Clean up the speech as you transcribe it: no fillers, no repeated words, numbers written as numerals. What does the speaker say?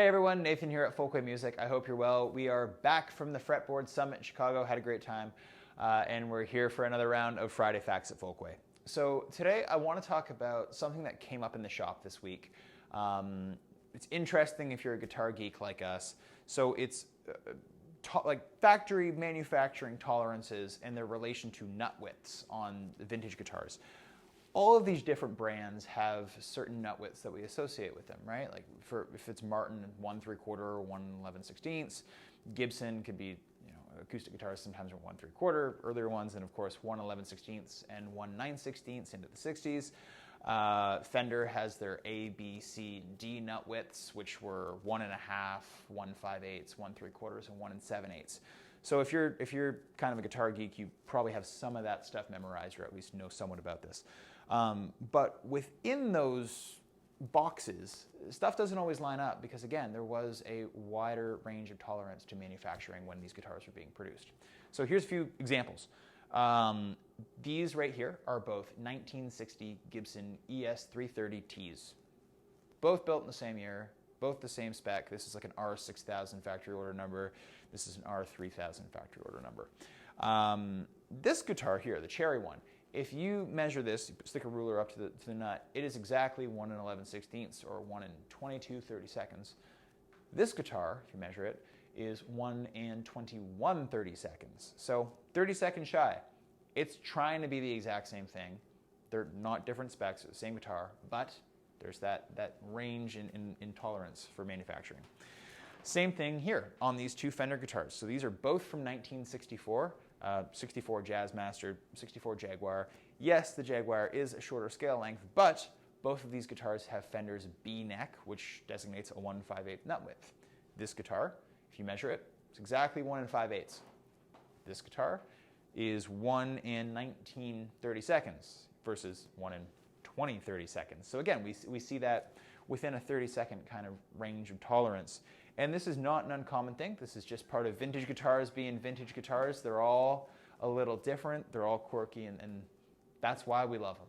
Hey everyone, Nathan here at Folkway Music. I hope you're well. We are back from the Fretboard Summit in Chicago, had a great time, and we're here for another round of Friday Facts at Folkway. So today I want to talk about something that came up in the shop this week. It's interesting if you're a guitar geek like us. So it's like factory manufacturing tolerances and their relation to nut widths on vintage guitars. All of these different brands have certain nut widths that we associate with them, right? Like if it's Martin, 1 3/4 or 1 11/16. Gibson could be, acoustic guitars sometimes are 1 3/4, earlier ones, and of course 1 11/16 and 1 9/16 into the 60s. Fender has their A, B, C, D nut widths, which were 1 1/2, 1 5/8, 1 3/4, and 1 7/8. So if you're kind of a guitar geek, you probably have some of that stuff memorized, or at least know somewhat about this. But within those boxes, stuff doesn't always line up because, again, there was a wider range of tolerance to manufacturing when these guitars were being produced. So here's a few examples. These right here are both 1960 Gibson ES 330Ts. Both built in the same year, both the same spec. This is like an R6000 factory order number. This is an R3000 factory order number. This guitar here, the cherry one, if you measure this, you stick a ruler up to the nut, it is exactly 1 11/16 or 1 22/32. This guitar, if you measure it, is 1 21/32. So 30 seconds shy. It's trying to be the exact same thing. They're not different specs, the same guitar, but there's that range in tolerance for manufacturing. Same thing here on these two Fender guitars. So these are both from 1964, 64 Jazzmaster, 64 Jaguar. Yes, the Jaguar is a shorter scale length, but both of these guitars have Fender's B neck, which designates a 1 5/8 nut width. This guitar, if you measure it, it's exactly 1 5/8. This guitar is 1 19/32 versus 1 20/32. So again, we see that within a 30-second kind of range of tolerance. And this is not an uncommon thing. This is just part of vintage guitars being vintage guitars. They're all a little different. They're all quirky, and that's why we love them.